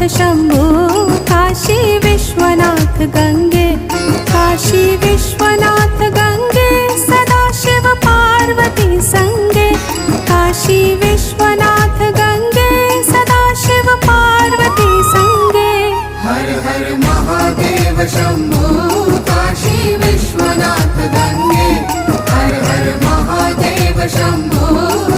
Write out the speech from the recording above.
शंभू काशी विश्वनाथ गंगे, काशी विश्वनाथ गंगे सदाशिव पार्वती संगे, काशी विश्वनाथ गंगे सदाशिव पार्वती संगे। हर हर महादेव शंभू काशी विश्वनाथ गंगे, हर हर महादेव शंभू